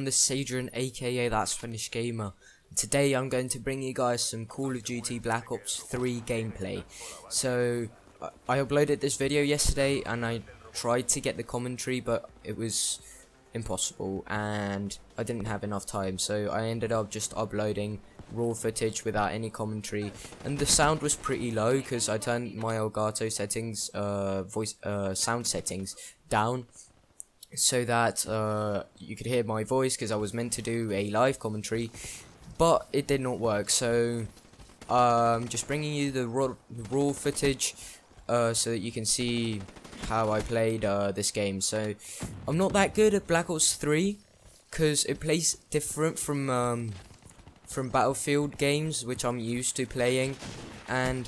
Fearless Sadrian, aka That's Finished Gamer. Today I'm going to bring you guys some Call of Duty Black Ops 3 gameplay. So I uploaded this video yesterday and I tried to get the commentary, but it was impossible and I didn't have enough time, so I ended up just uploading raw footage without any commentary, and the sound was pretty low because I turned my Elgato settings, sound settings down so that you could hear my voice, because I was meant to do a live commentary, but it did not work. So just bringing you the raw footage so that you can see how I played this game. So I'm not that good at Black Ops 3 because it plays different from Battlefield games, which I'm used to playing, and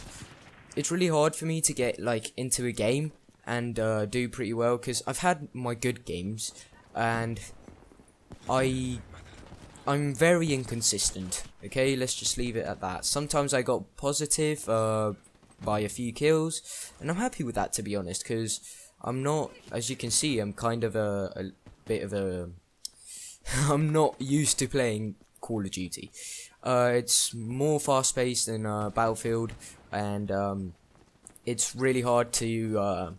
it's really hard for me to get like into a game and do pretty well, because I've had my good games and I'm very inconsistent. Okay, let's just leave it at that. Sometimes I got positive by a few kills, and I'm happy with that, to be honest, because I'm not, as you can see, I'm kind of a bit of a I'm not used to playing Call of Duty. It's more fast paced than Battlefield, and it's really hard to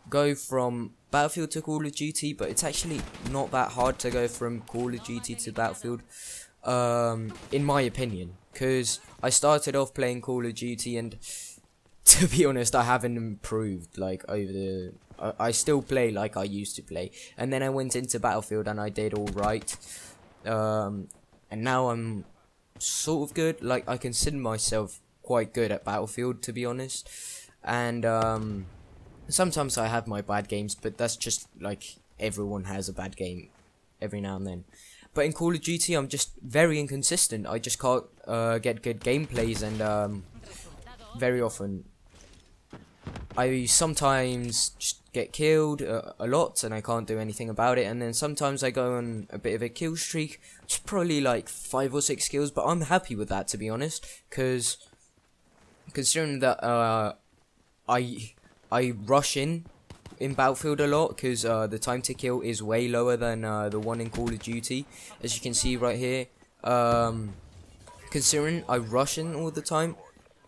go from Battlefield to Call of Duty, but it's actually not that hard to go from Call of Duty to Battlefield, in my opinion, because I started off playing Call of Duty, and to be honest, I haven't improved like over the I still play like I used to play, and then I went into Battlefield and I did alright, and now I'm sort of good. Like, I consider myself quite good at Battlefield, to be honest, and sometimes I have my bad games, but that's just like everyone has a bad game every now and then. But in Call of Duty, I'm just very inconsistent. I just can't get good gameplays, and very often I sometimes just get killed a lot and I can't do anything about it, and then sometimes I go on a bit of a kill streak, which is probably like 5 or 6 kills, but I'm happy with that, to be honest, because considering that I rush in Battlefield a lot, because the time to kill is way lower than the one in Call of Duty, as you can see right here. Considering I rush in all the time,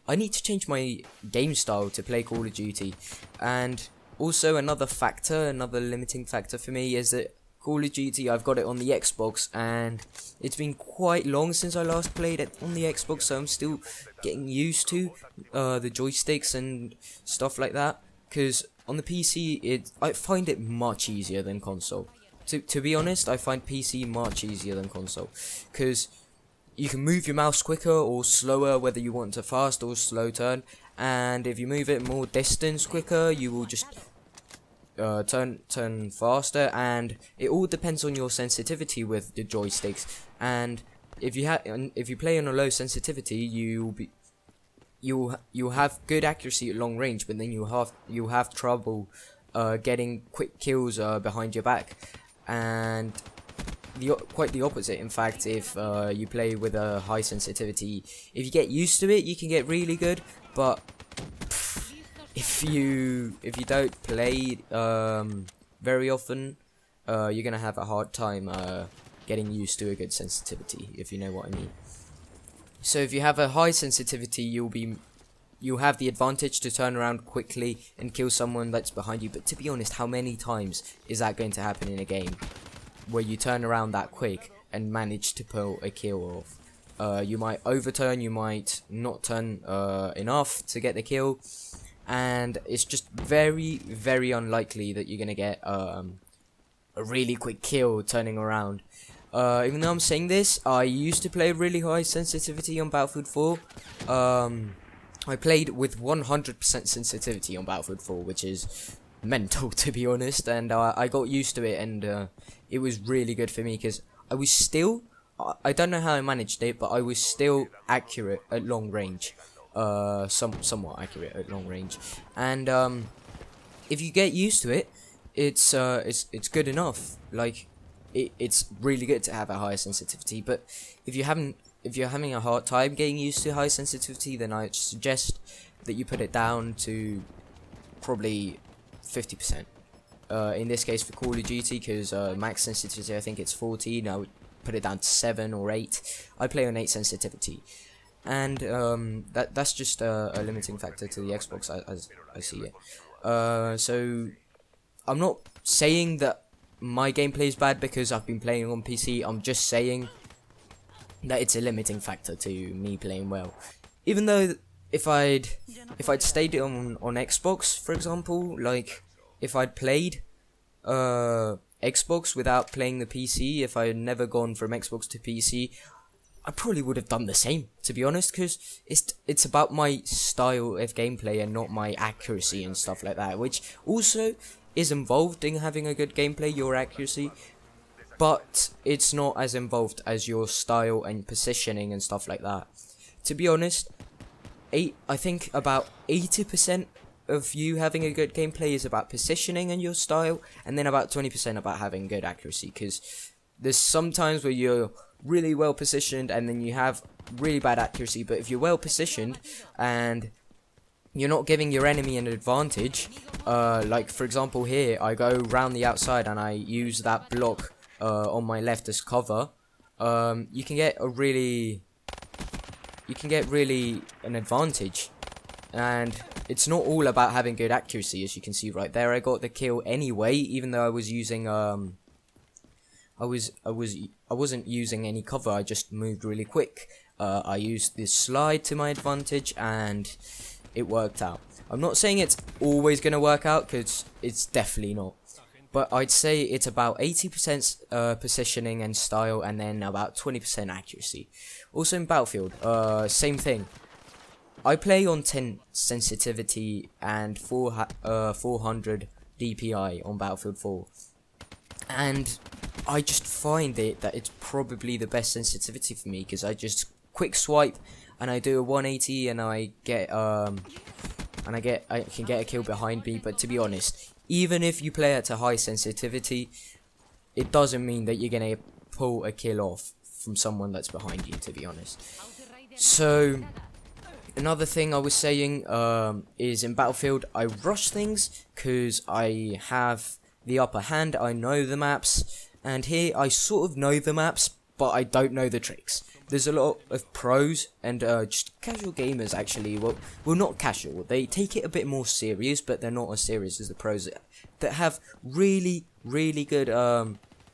I need to change my game style to play Call of Duty. And also another limiting factor for me is that Call of Duty, I've got it on the Xbox, and it's been quite long since I last played it on the Xbox, so I'm still getting used to the joysticks and stuff like that, because on the PC, I find it much easier than console. To be honest, I find PC much easier than console, because you can move your mouse quicker or slower, whether you want a fast or slow turn, and if you move it more distance quicker, you will just turn faster, and it all depends on your sensitivity with the joysticks. And if you play on a low sensitivity, you'll have good accuracy at long range, but then you'll have trouble getting quick kills behind your back, and quite the opposite, in fact. If you play with a high sensitivity, if you get used to it, you can get really good, but if you don't play very often, you're gonna have a hard time getting used to a good sensitivity, if you know what I mean. So if you have a high sensitivity, you'll have the advantage to turn around quickly and kill someone that's behind you. But to be honest, how many times is that going to happen in a game where you turn around that quick and manage to pull a kill off? You might overturn, you might not turn enough to get the kill, and it's just very, very unlikely that you're gonna get a really quick kill turning around. Even though I'm saying this, I used to play really high sensitivity on Battlefield 4. I played with 100% sensitivity on Battlefield 4, which is mental, to be honest, and I got used to it, and it was really good for me, because I was still, I don't know how I managed it, but I was still accurate at long range, somewhat accurate at long range, and if you get used to it, it's good enough. Like, it's really good to have a higher sensitivity, but if you're having a hard time getting used to high sensitivity, then I suggest that you put it down to probably 50%. In this case for Call of Duty, because max sensitivity, I think it's 40. Now put it down to 7 or 8. I play on 8 sensitivity, and that's just a limiting factor to the Xbox as I see it. So I'm not saying that my gameplay is bad because I've been playing on PC. I'm just saying that it's a limiting factor to me playing well. Even though if I'd stayed on Xbox, for example, like if I'd played Xbox without playing the PC, if I had never gone from Xbox to PC, I probably would have done the same, to be honest, because it's about my style of gameplay and not my accuracy and stuff like that, which also is involved in having a good gameplay, your accuracy, but it's not as involved as your style and positioning and stuff like that. To be honest, I think about 80% of you having a good gameplay is about positioning and your style, and then about 20% about having good accuracy, because there's some times where you're really well positioned and then you have really bad accuracy. But if you're well positioned and you're not giving your enemy an advantage, like for example here, I go round the outside and I use that block on my left as cover, you can get really an advantage. And it's not all about having good accuracy, as you can see right there. I got the kill anyway, even though I was using I wasn't using any cover. I just moved really quick. I used this slide to my advantage and it worked out. I'm not saying it's always gonna work out, because it's definitely not. But I'd say it's about 80% positioning and style, and then about 20% accuracy. Also in Battlefield, same thing. I play on 10 sensitivity and 400 DPI on Battlefield 4. And I just find that it's probably the best sensitivity for me, because I just quick swipe and I do a 180 and I can get a kill behind me. But to be honest, even if you play at a high sensitivity, it doesn't mean that you're gonna pull a kill off from someone that's behind you, to be honest. So another thing I was saying is in Battlefield, I rush things because I have the upper hand. I know the maps, and here I sort of know the maps, but I don't know the tricks. There's a lot of pros and just casual gamers, actually. Well, not casual. They take it a bit more serious, but they're not as serious as the pros that have really good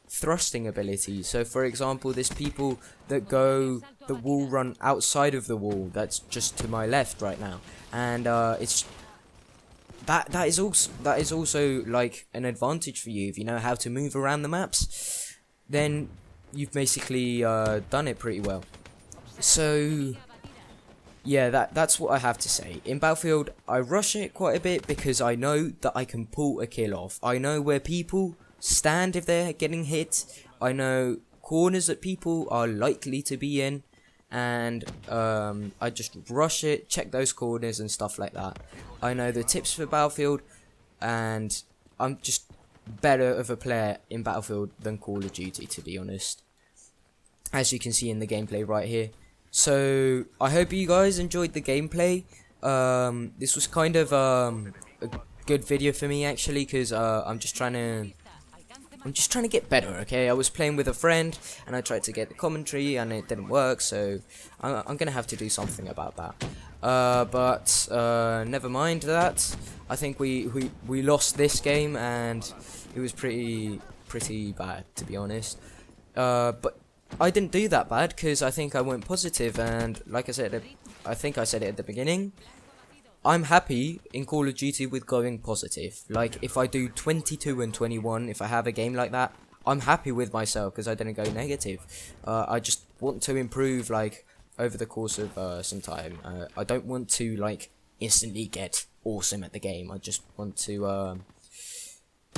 thrusting ability. So for example, there's people that go the wall run outside of the wall. That's just to my left right now, and it's that is also like an advantage for you. If you know how to move around the maps, then you've basically done it pretty well. So yeah, that's what I have to say. In Battlefield, I rush it quite a bit because I know that I can pull a kill off. I know where people stand if they're getting hit. I know corners that people are likely to be in, and I just rush it, check those corners and stuff like that. I know the tips for Battlefield, and I'm just better of a player in Battlefield than Call of Duty, to be honest, as you can see in the gameplay right here. So I hope you guys enjoyed the gameplay. This was kind of a good video for me, actually, because I'm just trying to get better, okay? I was playing with a friend and I tried to get the commentary and it didn't work, so I'm gonna have to do something about that. But never mind that. I think we lost this game and it was pretty bad, to be honest. But I didn't do that bad because I think I went positive, and like I said, I think I said it at the beginning, I'm happy in Call of Duty with going positive. Like, if I do 22 and 21, if I have a game like that, I'm happy with myself because I didn't go negative. I just want to improve, like, over the course of some time. I don't want to, like, instantly get awesome at the game. I just want to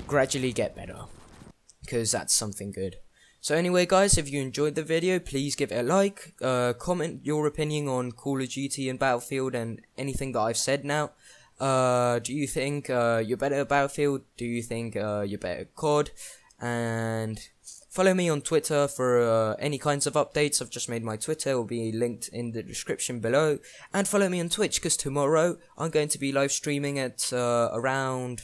gradually get better, because that's something good. So anyway, guys, if you enjoyed the video, please give it a like, comment your opinion on Call of Duty and Battlefield and anything that I've said now. Do you think you're better at Battlefield? Do you think you're better at COD? And follow me on Twitter for any kinds of updates. I've just made my Twitter, it will be linked in the description below. And follow me on Twitch, because tomorrow I'm going to be live streaming at around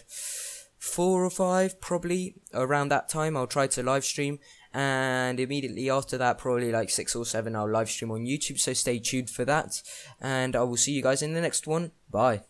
4 or 5, probably around that time I'll try to live stream, and immediately after that, probably like 6 or 7, I'll live stream on YouTube, so stay tuned for that, and I will see you guys in the next one. Bye.